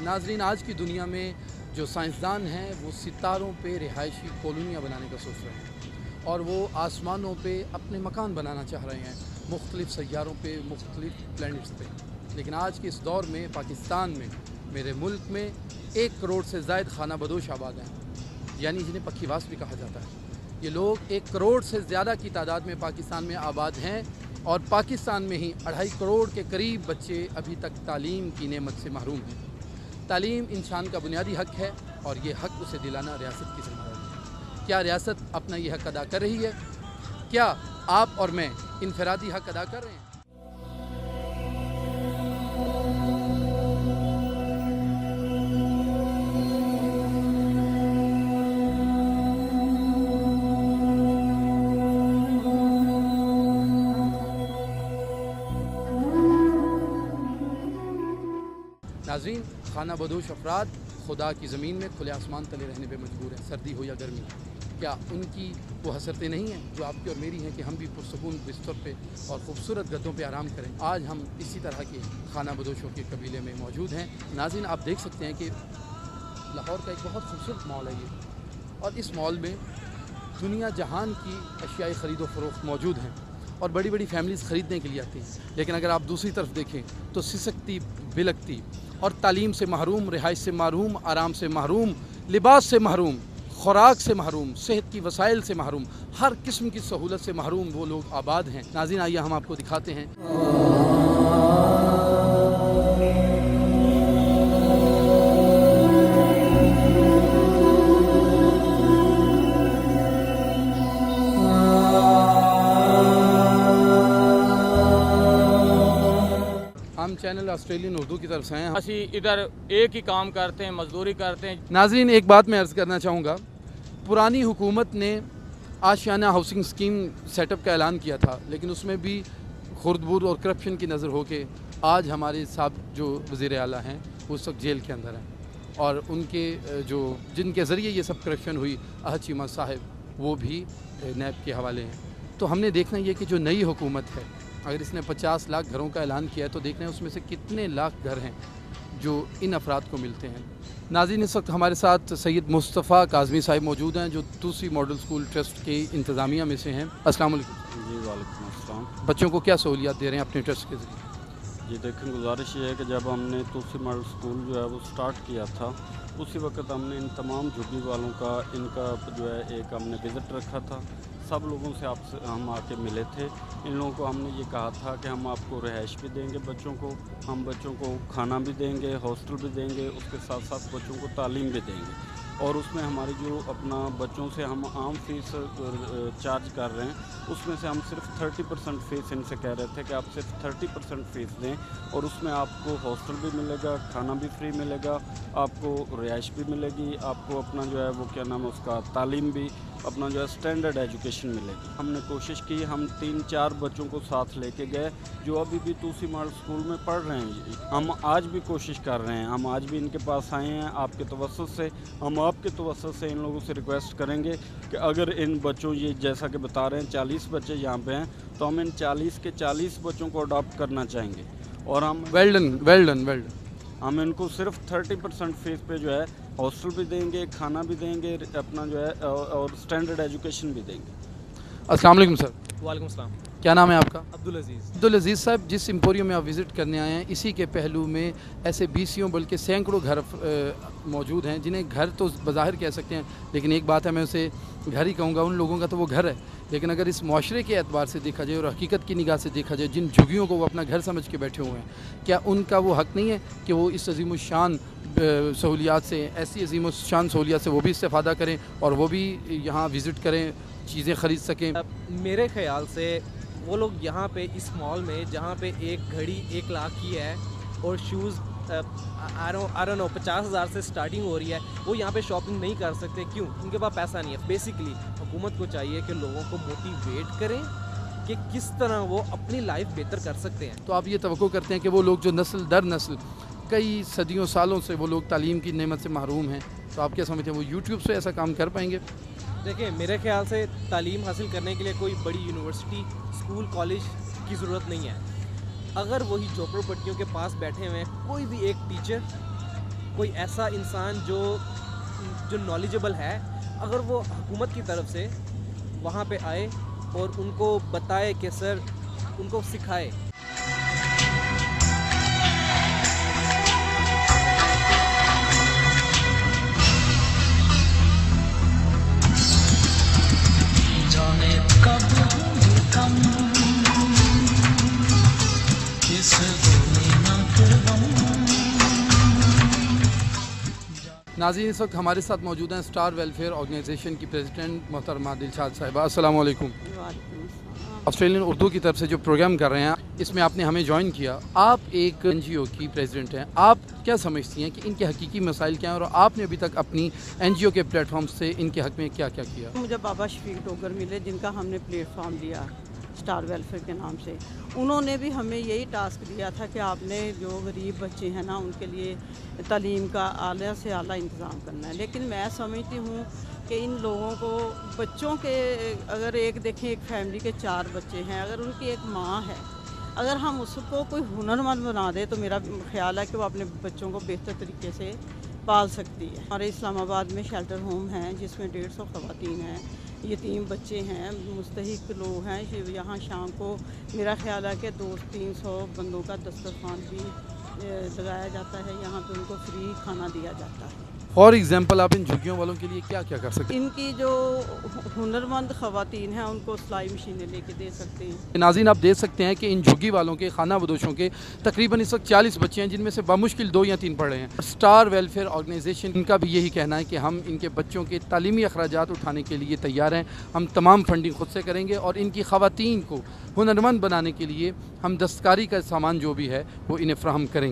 नाज़रीन, आज की दुनिया में जो साइंसदान हैं वो सितारों पे रिहायशी कॉलोनियाँ बनाने का सोच रहे हैं और वो आसमानों पे अपने मकान बनाना चाह रहे हैं, मुख्तलिफ़ सैयारों पे, मुख्तलिफ़ प्लैनेट्स पे। लेकिन आज के इस दौर में पाकिस्तान में, मेरे मुल्क में 1 करोड़ से ज़ायद खाना बदोश आबाद हैं, यानी जिन्हें पक्कीवास भी कहा जाता है। ये लोग 1 करोड़ से ज़्यादा की तादाद में पाकिस्तान में आबाद हैं और पाकिस्तान में ही 2.5 करोड़ के करीब बच्चे अभी तक तालीम की नेमत से महरूम हैं। तालीम इंसान का बुनियादी हक़ है और ये हक़ उसे दिलाना रियासत की ज़िम्मेदारी है। क्या रियासत अपना ये हक़ अदा कर रही है? क्या आप और मैं इनफरादी हक़ अदा कर रहे हैं? नाज़रीन, खाना बदोश अफराद खुदा की ज़मीन में खुले आसमान तले रहने पे मजबूर हैं, सर्दी हो या गर्मी। क्या उनकी वो हसरतें नहीं हैं जो आपकी और मेरी हैं कि हम भी पुरसकून बिस्तर पे और ख़ूबसूरत गद्दों पे आराम करें? आज हम इसी तरह के खाना बदोशों के कबीले में मौजूद हैं। नाज़रीन, आप देख सकते हैं कि लाहौर का एक बहुत खूबसूरत मॉल है ये, और इस मॉल में दुनिया जहान की अशियाई ख़रीदो फ़रोख्त मौजूद हैं और बड़ी बड़ी फैमिलीज़ ख़रीदने के लिए आती हैं। लेकिन अगर आप दूसरी तरफ देखें तो सिसकती, बिलकती और तालीम से महरूम, रिहाइश से महरूम, आराम से महरूम, लिबास से महरूम, खुराक से महरूम, सेहत की वसाइल से महरूम, हर किस्म की सहूलत से महरूम वो लोग आबाद हैं। नाज़रीन, आइए हम आपको दिखाते हैं। हम चैनल ऑस्ट्रेलियन उर्दू की तरफ से हैं। असी इधर एक ही काम करते हैं, मजदूरी करते हैं। नाज़रीन, एक बात मैं अर्ज़ करना चाहूँगा, पुरानी हुकूमत ने आशियाना हाउसिंग स्कीम सेटअप का ऐलान किया था, लेकिन उसमें भी खुर्दबुर्द और करप्शन की नज़र हो के आज हमारे साहब जो वज़ीर आला हैं वो उस वक्त जेल के अंदर हैं और उनके जो जिनके ज़रिए ये सब करप्शन हुई, अहद चीमा साहब, वो भी नैब के हवाले हैं। तो हमने देखना ये कि जो नई हुकूमत है, अगर इसने 50 लाख घरों का ऐलान किया है तो देख रहे हैं उसमें से कितने लाख घर हैं जो इन अफराद को मिलते हैं। नाज़रीन, इस वक्त हमारे साथ सैयद मुस्तफ़ा काज़मी साहिब मौजूद हैं जो दूसरी मॉडल स्कूल ट्रस्ट के इंतज़ामिया में से हैं। अस्सलाम वालेकुम। जी वालेकुम अस्सलाम। बच्चों को क्या सहूलियात दे रहे हैं अपने ट्रस्ट के ज़रिए? जी देखें, गुजारिश ये है कि जब हमने दूसरी मॉडल स्कूल जो है वो स्टार्ट किया था, उसी वक्त हमने इन तमाम झुग्गी वालों का इनका जो है एक हमने विज़िट रखा था। सब लोगों से आपसे हम आके मिले थे। इन लोगों को हमने ये कहा था कि हम आपको रिहाइश भी देंगे बच्चों को, हम बच्चों को खाना भी देंगे, हॉस्टल भी देंगे, उसके साथ साथ बच्चों को तालीम भी देंगे। और उसमें हमारी जो अपना बच्चों से हम आम फीस चार्ज कर रहे हैं, उसमें से हम सिर्फ 30% फ़ीस इनसे कह रहे थे कि आप सिर्फ 30% फ़ीस दें और उसमें आपको हॉस्टल भी मिलेगा, खाना भी फ्री मिलेगा, आपको रिहाइश भी मिलेगी, आपको अपना जो है वो क्या नाम है उसका तालीम भी, अपना जो है स्टैंडर्ड एजुकेशन मिलेगी। हमने कोशिश की, हम 3-4 बच्चों को साथ लेके गए जो अभी भी दूसरी मॉडल स्कूल में पढ़ रहे हैं। हम आज भी कोशिश कर रहे हैं, हम आज भी इनके पास आए हैं आपके तवस्सुत से। हम आपके तवस्सुत से इन लोगों से रिक्वेस्ट करेंगे कि अगर इन बच्चों, ये जैसा कि बता रहे हैं 40 बच्चे यहाँ पे हैं, तो हम इन 40 के 40 बच्चों को अडॉप्ट करना चाहेंगे और हम वेल डन। हम इनको सिर्फ 30% फ़ीस पे जो है हॉस्टल भी देंगे, खाना भी देंगे, अपना जो है और स्टैंडर्ड एजुकेशन भी देंगे। अस्सलाम वालेकुम सर। वालेकुम सलाम। क्या नाम है आपका? अब्दुल अजीज़। अब्दुल अजीज़ साहब, जिस एम्पोरियम में आप विज़िट करने आए हैं, इसी के पहलू में ऐसे 20 बल्कि सैकड़ों घर मौजूद हैं जिन्हें घर तो बज़ाहिर कह सकते हैं, लेकिन एक बात है, मैं उसे घर ही कहूँगा, उन लोगों का तो वो घर है। लेकिन अगर इस माशरे के एतबार से देखा जाए और हकीकत की निगाह से देखा जाए, जिन झुग्गियों को वो अपना घर समझ के बैठे हुए हैं, क्या उनका वो हक़ नहीं है कि वो इस अज़ीमुश्शान सहूलियात से, ऐसी अज़ीमुश्शान सहूलियात से वो भी इस्तेफ़ादा करें और वो भी यहाँ विज़िट करें, चीज़ें ख़रीद सकें? मेरे ख़्याल से वो लोग यहाँ पे इस मॉल में, जहाँ पे एक घड़ी 1 लाख की है और शूज़ आई डोंट नो 50,000 से स्टार्टिंग हो रही है, वो यहाँ पे शॉपिंग नहीं कर सकते। क्यों? उनके पास पैसा नहीं है। बेसिकली हुकूमत को चाहिए कि लोगों को मोटिवेट करें कि किस तरह वो अपनी लाइफ बेहतर कर सकते हैं। तो आप ये तवक्को करते हैं कि वो लोग जो नस्ल दर नस्ल कई सदियों सालों से वो लोग तालीम की नेमत से महरूम हैं, तो आप क्या समझते हैं वो यूट्यूब से ऐसा काम कर पाएंगे? देखिए, मेरे ख्याल से तालीम हासिल करने के लिए कोई बड़ी यूनिवर्सिटी, स्कूल, कॉलेज की ज़रूरत नहीं है। अगर वही झोपड़पट्टियों के पास बैठे हुए हैं कोई भी एक टीचर کوئی ایسا انسان جو نالجبل ہے، اگر وہ حکومت کی طرف سے وہاں پہ آئے اور ان کو بتائے کہ سر، ان کو سکھائے. ناظرین، اس وقت ہمارے ساتھ موجود ہیں اسٹار ویلفیئر آرگنائزیشن کی پریزیڈنٹ محترمہ دلشاد صاحبہ. السلام علیکم. آسٹریلین اردو کی طرف سے جو پروگرام کر رہے ہیں اس میں آپ نے ہمیں جوائن کیا. آپ ایک این جی او کی پریزیڈنٹ ہیں، آپ کیا سمجھتی ہیں کہ ان کے حقیقی مسائل کیا ہیں اور آپ نے ابھی تک اپنی این جی او کے پلیٹ فارم سے ان کے حق میں کیا کیا کیا؟ مجھے بابا شفیق ڈوگر ملے جن کا ہم نے پلیٹ فارم لیا اسٹار ویلفیئر کے نام سے. انہوں نے بھی ہمیں یہی ٹاسک دیا تھا کہ آپ نے جو غریب بچے ہیں نا ان کے لیے تعلیم کا اعلیٰ سے اعلیٰ انتظام کرنا ہے. لیکن میں سمجھتی ہوں کہ ان لوگوں کو بچوں کے اگر ایک دیکھیں ایک فیملی کے 4 بچے ہیں، اگر ان کی ایک ماں ہے، اگر ہم اس کو کوئی ہنرمند بنا دیں تو میرا خیال ہے کہ وہ اپنے بچوں کو بہتر طریقے سے پال سکتی ہے. ہمارے اسلام آباد میں شیلٹر ہوم ہیں جس میں 150 خواتین ہیں، یتیم بچے ہیں، مستحق لوگ ہیں. یہاں شام کو میرا خیال ہے کہ 200-300 بندوں کا دسترخوان بھی لگایا جاتا ہے. یہاں پہ ان کو فری کھانا دیا جاتا ہے. فار ایگزامپل آپ ان جھگیوں والوں کے لیے کیا کیا کر سکتے ہیں؟ ان کی جو ہنرمند خواتین ہیں ان کو سلائی مشینیں لے کے دے سکتے ہیں. ناظرین، آپ دیکھ سکتے ہیں کہ ان جھگی والوں کے خانہ بدوشوں کے تقریباً اس وقت 40 بچے ہیں، جن میں سے بمشکل 2 یا 3 پڑھ رہے ہیں. اسٹار ویلفیئر آرگنائزیشن ان کا بھی یہی کہنا ہے کہ ہم ان کے بچوں کے تعلیمی اخراجات اٹھانے کے لیے تیار ہیں. ہم تمام فنڈنگ خود سے کریں گے اور ان کی خواتین کو ہنرمند بنانے کے لیے ہم دستکاری کا سامان جو بھی ہے وہ انہیں فراہم کریں گے.